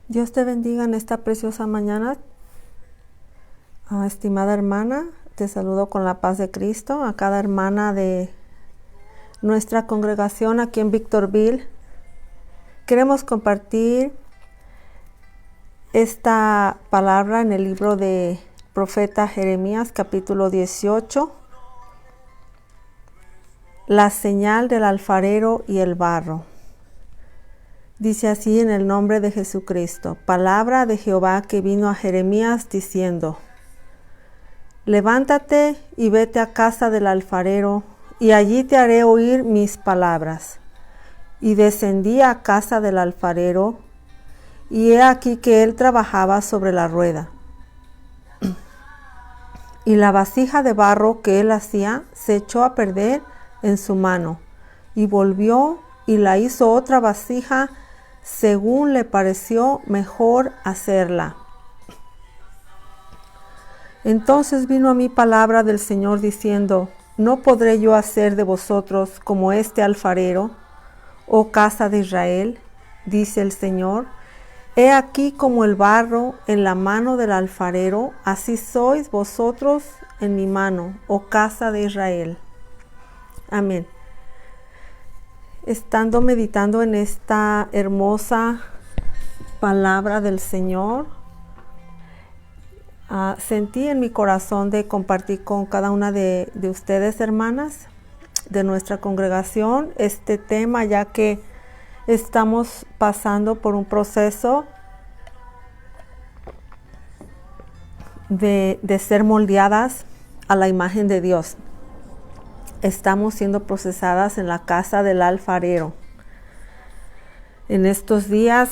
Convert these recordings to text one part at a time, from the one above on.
Dios te bendiga en esta preciosa mañana. Estimada hermana, te saludo con la paz de Cristo. A cada hermana de nuestra congregación aquí en Victorville. Queremos compartir esta palabra en el libro de profeta Jeremías, capítulo 18. La señal del alfarero y el barro. Dice así en el nombre de Jesucristo: palabra de Jehová que vino a Jeremías diciendo: levántate y vete a casa del alfarero, y allí te haré oír mis palabras. Y descendí a casa del alfarero, y he aquí que él trabajaba sobre la rueda. Y la vasija de barro que él hacía se echó a perder en su mano, y volvió y la hizo otra vasija según le pareció mejor hacerla. Entonces vino a mí palabra del Señor diciendo: ¿no podré yo hacer de vosotros como este alfarero, oh casa de Israel? Dice el Señor: he aquí como el barro en la mano del alfarero, así sois vosotros en mi mano, oh casa de Israel. Amén. Estando meditando en esta hermosa palabra del Señor, sentí en mi corazón de compartir con cada una de ustedes, hermanas, de nuestra congregación, este tema, ya que estamos pasando por un proceso de ser moldeadas a la imagen de Dios. Estamos siendo procesadas en la casa del alfarero. En estos días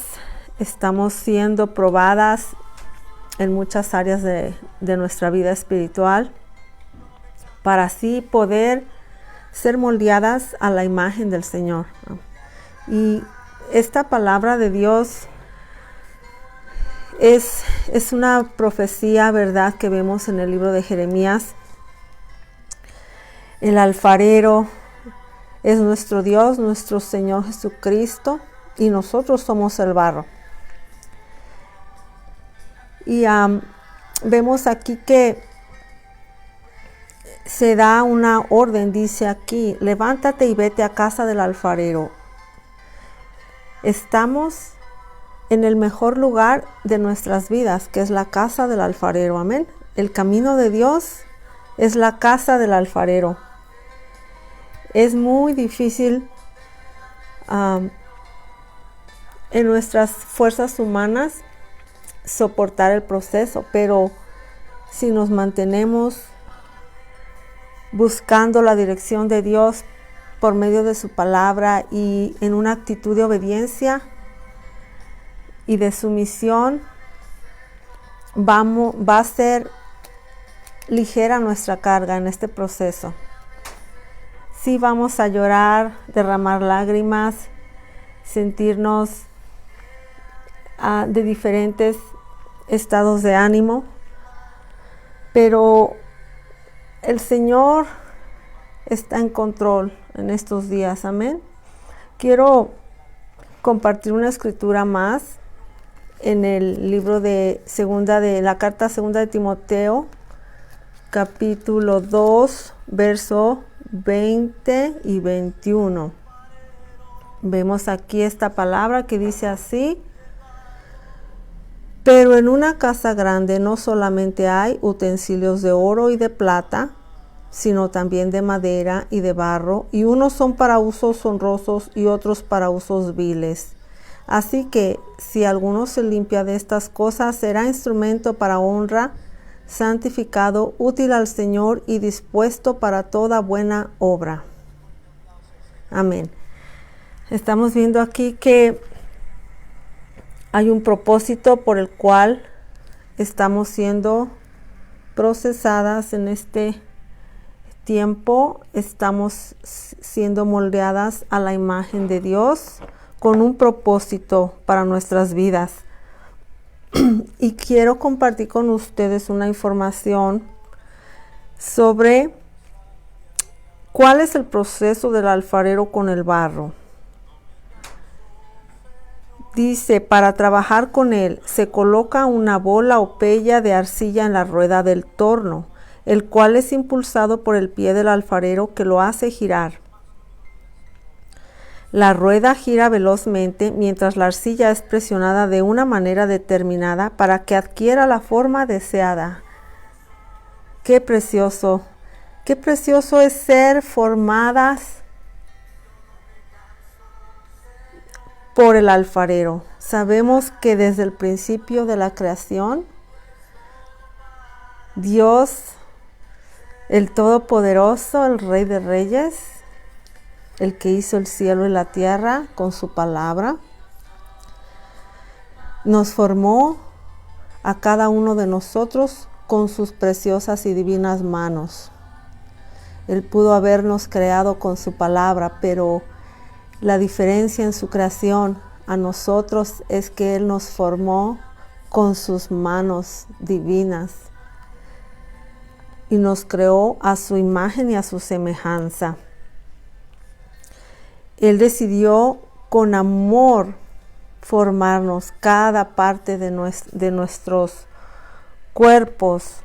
estamos siendo probadas en muchas áreas de nuestra vida espiritual, para así poder ser moldeadas a la imagen del Señor. Y esta palabra de Dios es una profecía, ¿verdad?, que vemos en el libro de Jeremías. El alfarero es nuestro Dios, nuestro Señor Jesucristo, y nosotros somos el barro. Y vemos aquí que se da una orden, dice aquí: levántate y vete a casa del alfarero. Estamos en el mejor lugar de nuestras vidas, que es la casa del alfarero. Amén. El camino de Dios es la casa del alfarero. Es muy difícil en nuestras fuerzas humanas soportar el proceso, pero si nos mantenemos buscando la dirección de Dios por medio de su palabra y en una actitud de obediencia y de sumisión, va a ser ligera nuestra carga en este proceso. Sí, vamos a llorar, derramar lágrimas, sentirnos de diferentes estados de ánimo, pero el Señor está en control en estos días. Amén. Quiero compartir una escritura más en el libro de la carta segunda de Timoteo, capítulo 2, verso 20 y 21. Vemos aquí esta palabra que dice así: pero en una casa grande no solamente hay utensilios de oro y de plata, sino también de madera y de barro, y unos son para usos honrosos y otros para usos viles. Así que si alguno se limpia de estas cosas, será instrumento para honra, santificado, útil al Señor y dispuesto para toda buena obra. Amén. Estamos viendo aquí que hay un propósito por el cual estamos siendo procesadas en este tiempo. Estamos siendo moldeadas a la imagen de Dios con un propósito para nuestras vidas. Y quiero compartir con ustedes una información sobre cuál es el proceso del alfarero con el barro. Dice, para trabajar con él se coloca una bola o pella de arcilla en la rueda del torno, el cual es impulsado por el pie del alfarero que lo hace girar. La rueda gira velozmente mientras la arcilla es presionada de una manera determinada para que adquiera la forma deseada. ¡Qué precioso! ¡Qué precioso es ser formadas por el alfarero! Sabemos que desde el principio de la creación, Dios, el Todopoderoso, el Rey de Reyes, el que hizo el cielo y la tierra con su palabra, nos formó a cada uno de nosotros con sus preciosas y divinas manos. Él pudo habernos creado con su palabra, pero la diferencia en su creación a nosotros es que Él nos formó con sus manos divinas y nos creó a su imagen y a su semejanza. Él decidió con amor formarnos cada parte de nuestros cuerpos,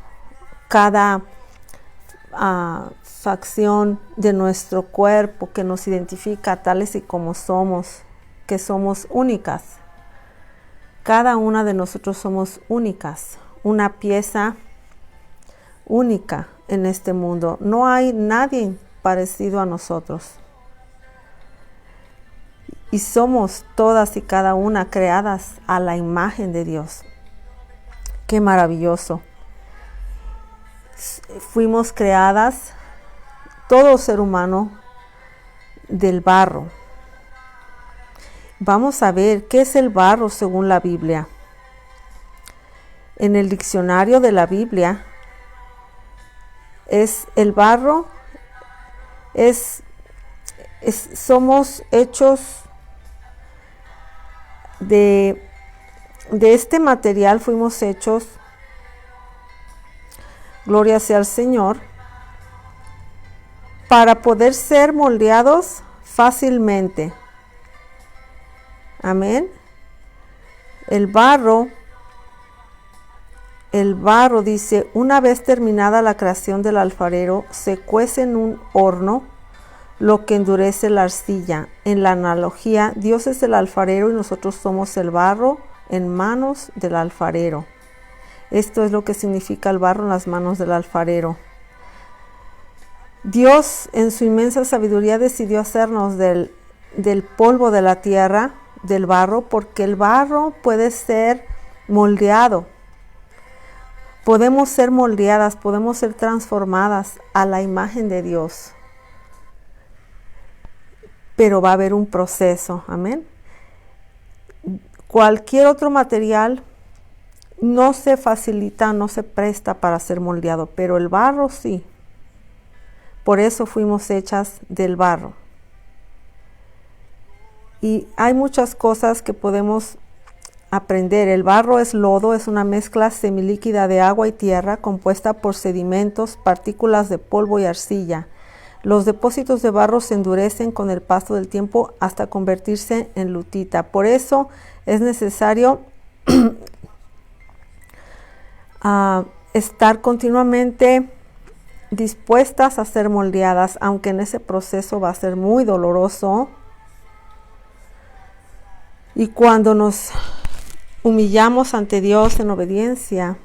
cada facción de nuestro cuerpo que nos identifica tales y como somos, que somos únicas. Cada una de nosotros somos únicas, una pieza única en este mundo. No hay nadie parecido a nosotros. Y somos todas y cada una creadas a la imagen de Dios. ¡Qué maravilloso! Fuimos creadas, todo ser humano, del barro. Vamos a ver qué es el barro según la Biblia. En el diccionario de la Biblia, el barro somos hechos de este material, fuimos hechos, gloria sea al Señor, para poder ser moldeados fácilmente. Amén. El barro dice, una vez terminada la creación del alfarero, se cuece en un horno, lo que endurece la arcilla. En la analogía, Dios es el alfarero y nosotros somos el barro en manos del alfarero. Esto es lo que significa el barro en las manos del alfarero. Dios, en su inmensa sabiduría, decidió hacernos del polvo de la tierra, del barro, porque el barro puede ser moldeado. Podemos ser moldeadas, podemos ser transformadas a la imagen de Dios. Pero va a haber un proceso, amén. Cualquier otro material no se facilita, no se presta para ser moldeado, pero el barro sí. Por eso fuimos hechas del barro. Y hay muchas cosas que podemos aprender. El barro es lodo, es una mezcla semilíquida de agua y tierra compuesta por sedimentos, partículas de polvo y arcilla. Los depósitos de barro se endurecen con el paso del tiempo hasta convertirse en lutita. Por eso es necesario estar continuamente dispuestas a ser moldeadas, aunque en ese proceso va a ser muy doloroso. Y cuando nos humillamos ante Dios en obediencia,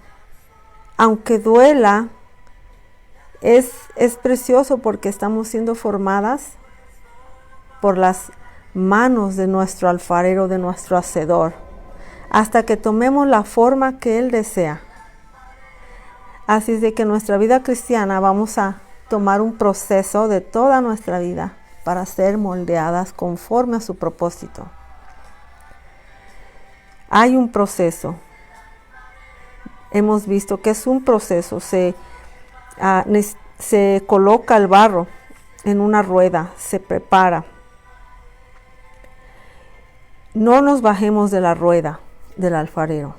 aunque duela, es precioso porque estamos siendo formadas por las manos de nuestro alfarero, de nuestro hacedor, hasta que tomemos la forma que Él desea. Así es de que en nuestra vida cristiana vamos a tomar un proceso de toda nuestra vida para ser moldeadas conforme a su propósito. Hay un proceso. Hemos visto que es un proceso. Se coloca el barro en una rueda, se prepara. No nos bajemos de la rueda del alfarero.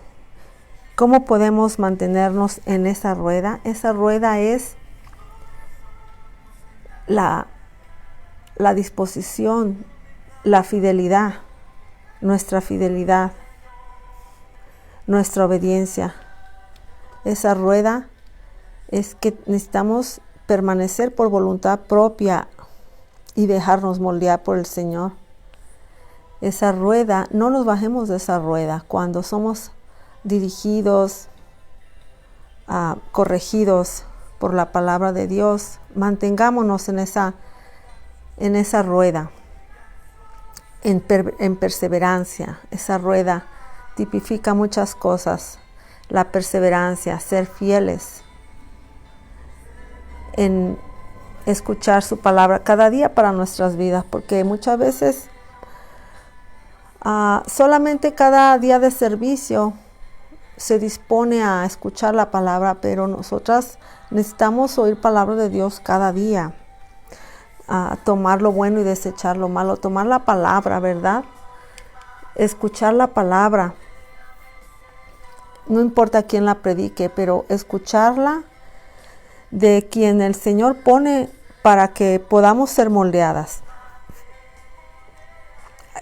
¿Cómo podemos mantenernos en esa rueda? Esa rueda es la disposición, la fidelidad nuestra fidelidad, nuestra obediencia. Esa rueda es que necesitamos permanecer por voluntad propia y dejarnos moldear por el Señor. Esa rueda, no nos bajemos de esa rueda. Cuando somos dirigidos, corregidos por la palabra de Dios, mantengámonos en esa rueda, en perseverancia. Esa rueda tipifica muchas cosas. La perseverancia, ser fieles en escuchar su palabra cada día para nuestras vidas, porque muchas veces solamente cada día de servicio se dispone a escuchar la palabra, pero nosotras necesitamos oír palabra de Dios cada día, tomar lo bueno y desechar lo malo, tomar la palabra, ¿verdad? Escuchar la palabra, no importa quién la predique, pero escucharla de quien el Señor pone para que podamos ser moldeadas.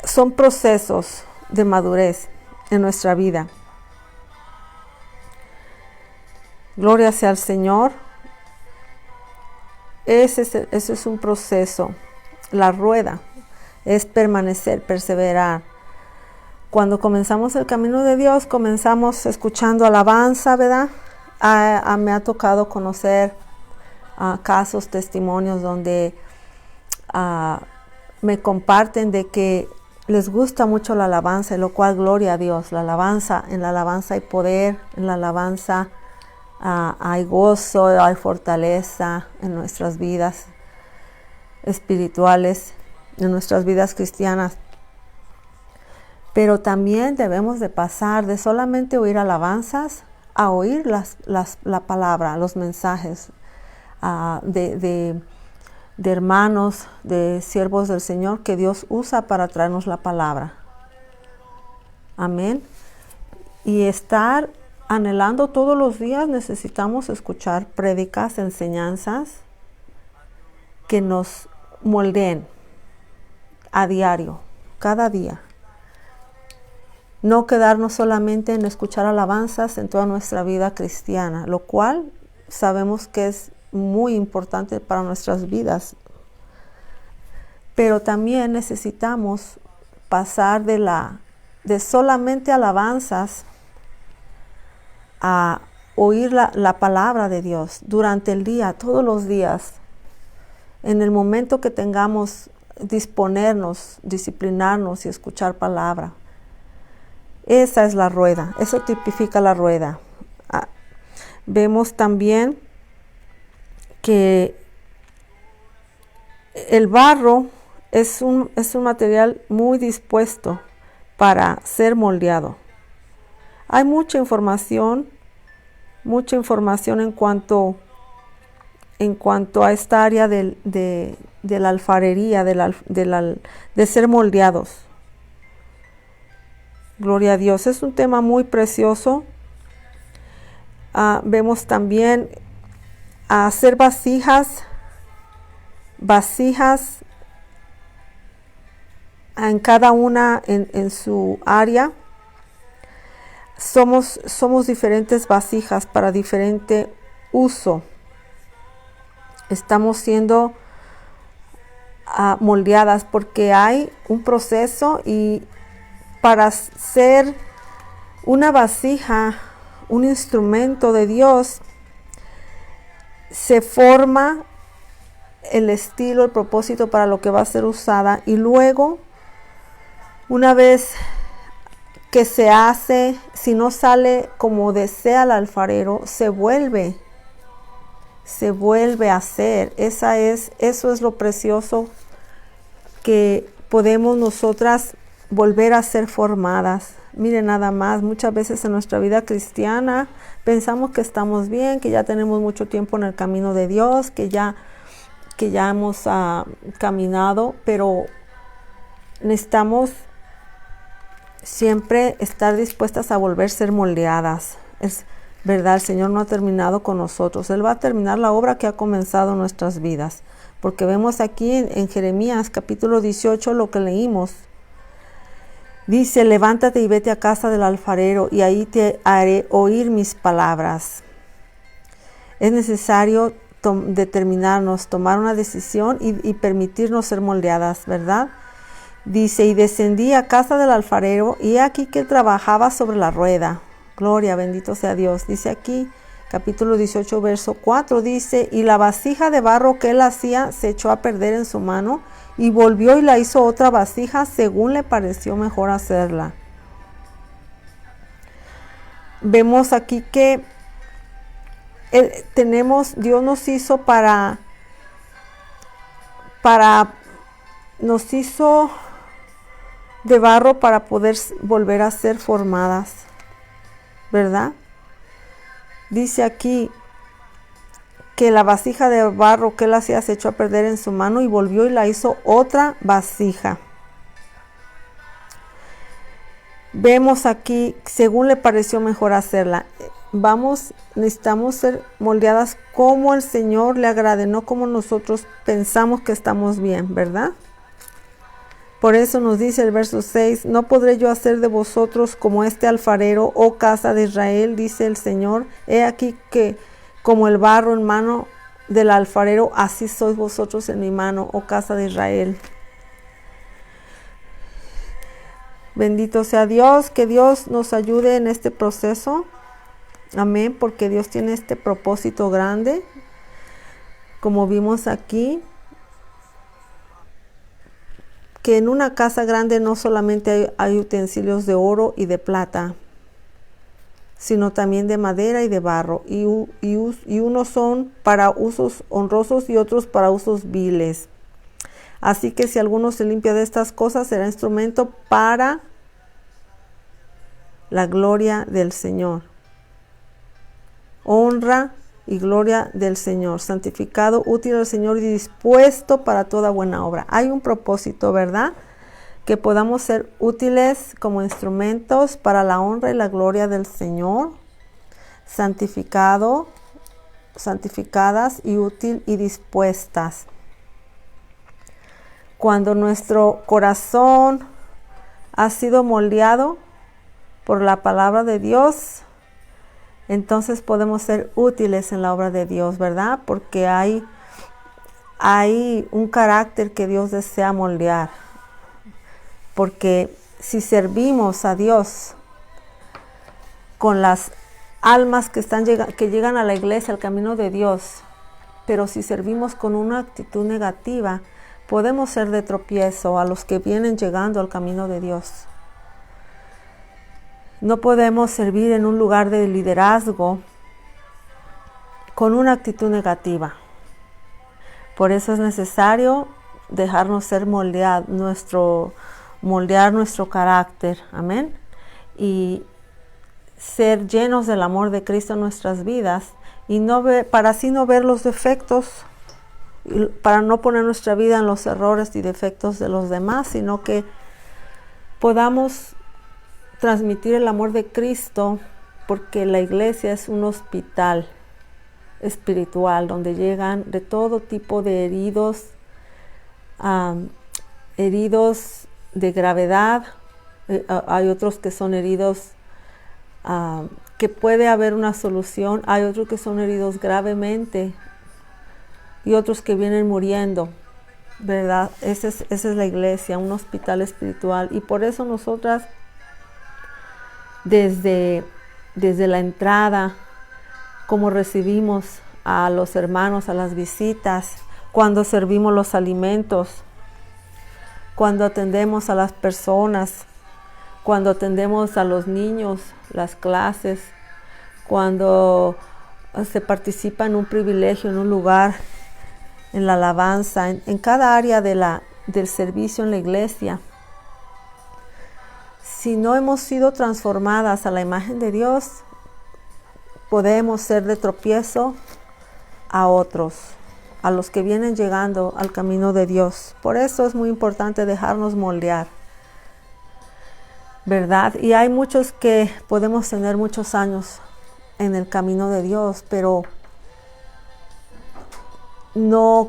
Son procesos de madurez en nuestra vida. Gloria sea al Señor. Ese es un proceso. La rueda es permanecer, perseverar. Cuando comenzamos el camino de Dios, comenzamos escuchando alabanza, ¿verdad? Me ha tocado conocer casos, testimonios donde me comparten de que les gusta mucho la alabanza, lo cual gloria a Dios. La alabanza, en la alabanza hay poder, en la alabanza hay gozo, hay fortaleza en nuestras vidas espirituales, en nuestras vidas cristianas. Pero también debemos de pasar de solamente oír alabanzas a oír la palabra, los mensajes de hermanos, de siervos del Señor que Dios usa para traernos la palabra. Amén. Y estar anhelando todos los días, necesitamos escuchar prédicas, enseñanzas que nos moldeen a diario, cada día. No quedarnos solamente en escuchar alabanzas en toda nuestra vida cristiana, lo cual sabemos que es muy importante para nuestras vidas. Pero también necesitamos pasar de solamente alabanzas a oír la palabra de Dios durante el día, todos los días. En el momento que tengamos, disponernos, disciplinarnos y escuchar palabra. Esa es la rueda, eso tipifica la rueda. Vemos también que el barro es un material muy dispuesto para ser moldeado. Hay mucha información en cuanto a esta área de la alfarería, de ser moldeados. Gloria a Dios, es un tema muy precioso. Vemos también hacer vasijas en cada una en su área. Somos diferentes vasijas para diferente uso. Estamos siendo moldeadas porque hay un proceso, y para ser una vasija, un instrumento de Dios, se forma el estilo, el propósito para lo que va a ser usada, y luego, una vez que se hace, si no sale como desea el alfarero, se vuelve a hacer. Eso es lo precioso, que podemos nosotras volver a ser formadas. Miren, nada más, muchas veces en nuestra vida cristiana pensamos que estamos bien, que ya tenemos mucho tiempo en el camino de Dios, que ya hemos caminado, pero necesitamos siempre estar dispuestas a volver a ser moldeadas. Es verdad, el Señor no ha terminado con nosotros. Él va a terminar la obra que ha comenzado en nuestras vidas, porque vemos aquí en Jeremías capítulo 18 lo que leímos. Dice, levántate y vete a casa del alfarero y ahí te haré oír mis palabras. Es necesario determinarnos, tomar una decisión y permitirnos ser moldeadas, ¿verdad? Dice, y descendí a casa del alfarero y aquí que trabajaba sobre la rueda. Gloria, bendito sea Dios. Dice aquí, capítulo 18, verso 4, dice, y la vasija de barro que él hacía se echó a perder en su mano y volvió y la hizo otra vasija según le pareció mejor hacerla. Vemos aquí que Dios nos hizo nos hizo de barro para poder volver a ser formadas, ¿verdad? Dice aquí que la vasija de barro que él hacía se echó a perder en su mano y volvió y la hizo otra vasija. Vemos aquí, según le pareció mejor hacerla. Necesitamos ser moldeadas como el Señor le agrade, no como nosotros pensamos que estamos bien, ¿verdad? Por eso nos dice el verso 6, no podré yo hacer de vosotros como este alfarero, oh casa de Israel, dice el Señor. He aquí que como el barro en mano del alfarero, así sois vosotros en mi mano, oh casa de Israel. Bendito sea Dios, que Dios nos ayude en este proceso. Amén, porque Dios tiene este propósito grande, como vimos aquí, que en una casa grande no solamente hay utensilios de oro y de plata, sino también de madera y de barro, y unos son para usos honrosos y otros para usos viles. Así que si alguno se limpia de estas cosas, será instrumento para la gloria del Señor. Honra y gloria del Señor, santificado, útil al Señor y dispuesto para toda buena obra. Hay un propósito, ¿verdad? Que podamos ser útiles como instrumentos para la honra y la gloria del Señor, santificadas y útil y dispuestas. Cuando nuestro corazón ha sido moldeado por la palabra de Dios, entonces podemos ser útiles en la obra de Dios, ¿verdad? Porque hay un carácter que Dios desea moldear. Porque si servimos a Dios con las almas que llegan a la iglesia, al camino de Dios, pero si servimos con una actitud negativa, podemos ser de tropiezo a los que vienen llegando al camino de Dios. No podemos servir en un lugar de liderazgo con una actitud negativa. Por eso es necesario dejarnos ser moldear nuestro carácter, amén, y ser llenos del amor de Cristo en nuestras vidas y para así no ver los defectos, para no poner nuestra vida en los errores y defectos de los demás, sino que podamos transmitir el amor de Cristo, porque la iglesia es un hospital espiritual donde llegan de todo tipo de heridos de gravedad. Hay otros que son heridos que puede haber una solución, hay otros que son heridos gravemente y otros que vienen muriendo, ¿verdad? Esa es la iglesia, un hospital espiritual, y por eso nosotras desde la entrada, como recibimos a los hermanos, a las visitas, cuando servimos los alimentos, cuando atendemos a las personas, cuando atendemos a los niños, las clases, cuando se participa en un privilegio, en un lugar, en la alabanza, en cada área del servicio en la iglesia. Si no hemos sido transformadas a la imagen de Dios, podemos ser de tropiezo a otros, a los que vienen llegando al camino de Dios. Por eso es muy importante dejarnos moldear, ¿verdad? Y hay muchos que podemos tener muchos años en el camino de Dios, pero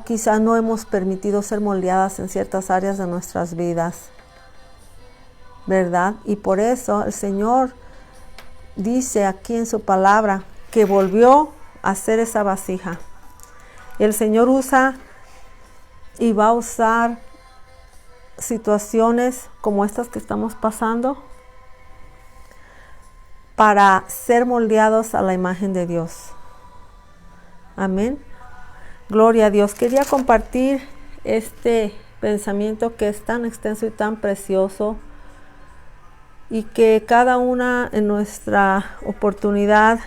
quizá no hemos permitido ser moldeadas en ciertas áreas de nuestras vidas. ¿verdad? Y por eso el Señor dice aquí en su palabra que volvió a hacer esa vasija. El Señor usa y va a usar situaciones como estas que estamos pasando para ser moldeados a la imagen de Dios. Amén. Gloria a Dios. Quería compartir este pensamiento que es tan extenso y tan precioso, y que cada una en nuestra oportunidad,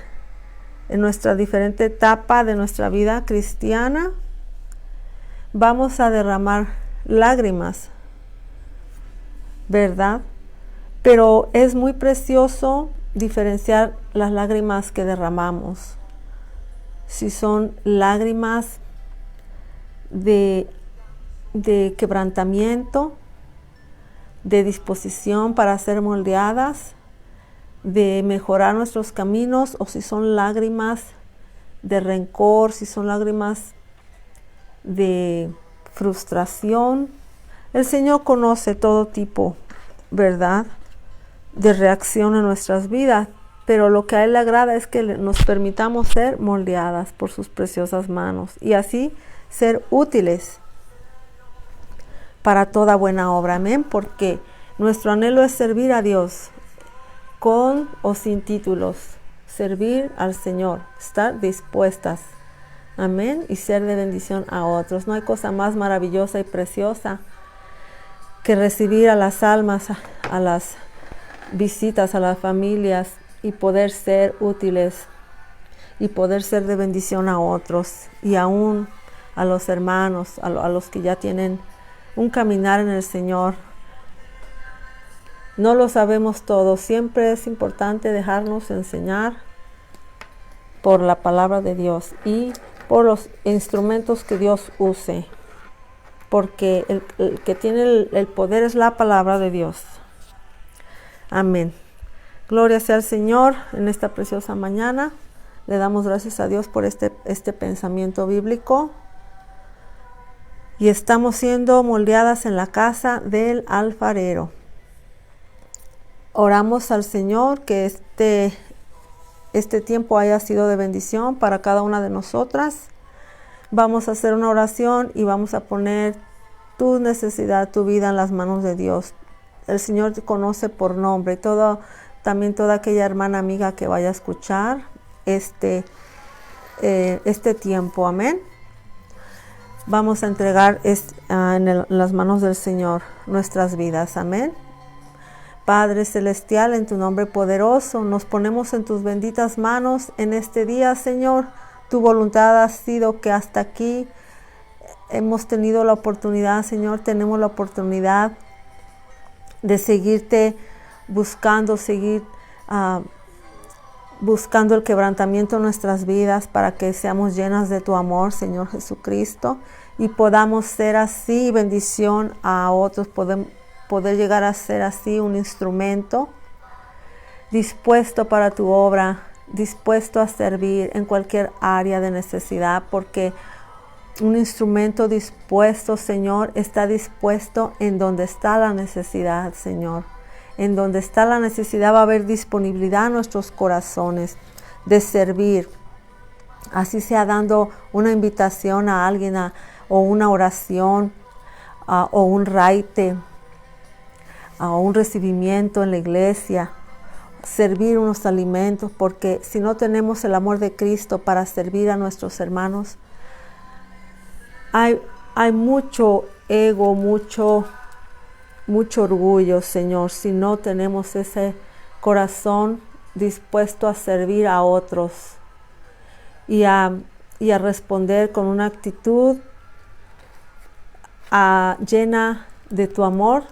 en nuestra diferente etapa de nuestra vida cristiana, vamos a derramar lágrimas, ¿verdad? Pero es muy precioso diferenciar las lágrimas que derramamos. Si son lágrimas de quebrantamiento, de disposición para ser moldeadas, de mejorar nuestros caminos, o si son lágrimas de rencor, si son lágrimas de frustración. El Señor conoce todo tipo, ¿verdad?, de reacción en nuestras vidas, pero lo que a Él le agrada es que nos permitamos ser moldeadas por sus preciosas manos y así ser útiles para toda buena obra. Amén. Porque nuestro anhelo es servir a Dios, con o sin títulos, servir al Señor, estar dispuestas. Amén. Y ser de bendición a otros. No hay cosa más maravillosa y preciosa que recibir a las almas, a las visitas, a las familias, y poder ser útiles y poder ser de bendición a otros, y aún a los hermanos, a los que ya tienen un caminar en el Señor. No lo sabemos todo. Siempre es importante dejarnos enseñar por la palabra de Dios y por los instrumentos que Dios use, porque el que tiene el poder es la palabra de Dios. Amén. Gloria sea al Señor en esta preciosa mañana. Le damos gracias a Dios por este pensamiento bíblico. Y estamos siendo moldeadas en la casa del alfarero. Oramos al Señor que este tiempo haya sido de bendición para cada una de nosotras. Vamos a hacer una oración y vamos a poner tu necesidad, tu vida en las manos de Dios. El Señor te conoce por nombre. También toda aquella hermana amiga que vaya a escuchar este tiempo. Amén. Vamos a entregar en las manos del Señor nuestras vidas. Amén. Padre celestial, en tu nombre poderoso, nos ponemos en tus benditas manos en este día, Señor. Tu voluntad ha sido que hasta aquí hemos tenido la oportunidad, Señor, tenemos la oportunidad de seguirte buscando, buscando el quebrantamiento en nuestras vidas para que seamos llenas de tu amor, Señor Jesucristo, y podamos ser así bendición a otros, poder llegar a ser así un instrumento dispuesto para tu obra, dispuesto a servir en cualquier área de necesidad, porque un instrumento dispuesto, Señor, está dispuesto en donde está la necesidad, Señor. En donde está la necesidad va a haber disponibilidad en nuestros corazones de servir. Así sea dando una invitación a alguien o una oración o un raite o un recibimiento en la iglesia. Servir unos alimentos, porque si no tenemos el amor de Cristo para servir a nuestros hermanos, hay mucho ego, mucho orgullo, Señor, si no tenemos ese corazón dispuesto a servir a otros y a responder con una actitud llena de tu amor,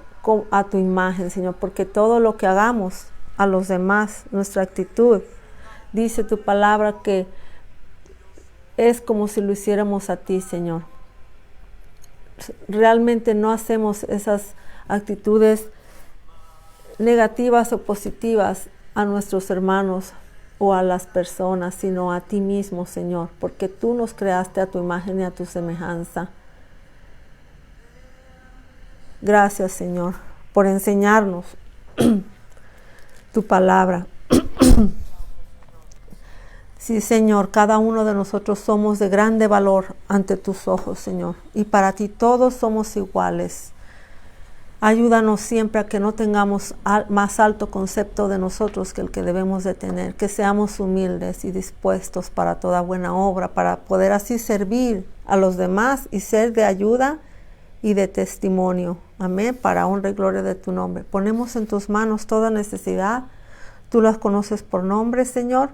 a tu imagen, Señor, porque todo lo que hagamos a los demás, nuestra actitud, dice tu palabra que es como si lo hiciéramos a ti, Señor. Realmente no hacemos esas actitudes negativas o positivas a nuestros hermanos o a las personas, sino a ti mismo, Señor, porque tú nos creaste a tu imagen y a tu semejanza. Gracias, Señor, por enseñarnos tu palabra. Sí, Señor, cada uno de nosotros somos de grande valor ante tus ojos, Señor, y para ti todos somos iguales. Ayúdanos siempre a que no tengamos más alto concepto de nosotros que el que debemos de tener, que seamos humildes y dispuestos para toda buena obra, para poder así servir a los demás y ser de ayuda y de testimonio. Amén, para honra y gloria de tu nombre. Ponemos en tus manos toda necesidad, tú las conoces por nombre, Señor,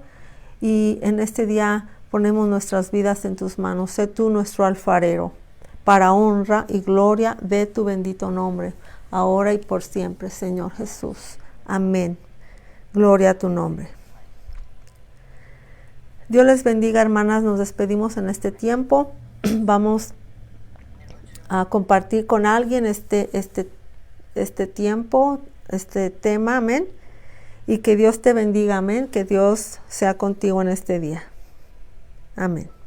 y en este día ponemos nuestras vidas en tus manos. Sé tú nuestro alfarero, para honra y gloria de tu bendito nombre, ahora y por siempre, Señor Jesús. Amén. Gloria a tu nombre. Dios les bendiga, hermanas. Nos despedimos en este tiempo. Vamos a compartir con alguien este tiempo, este tema. Amén. Y que Dios te bendiga. Amén. Que Dios sea contigo en este día. Amén.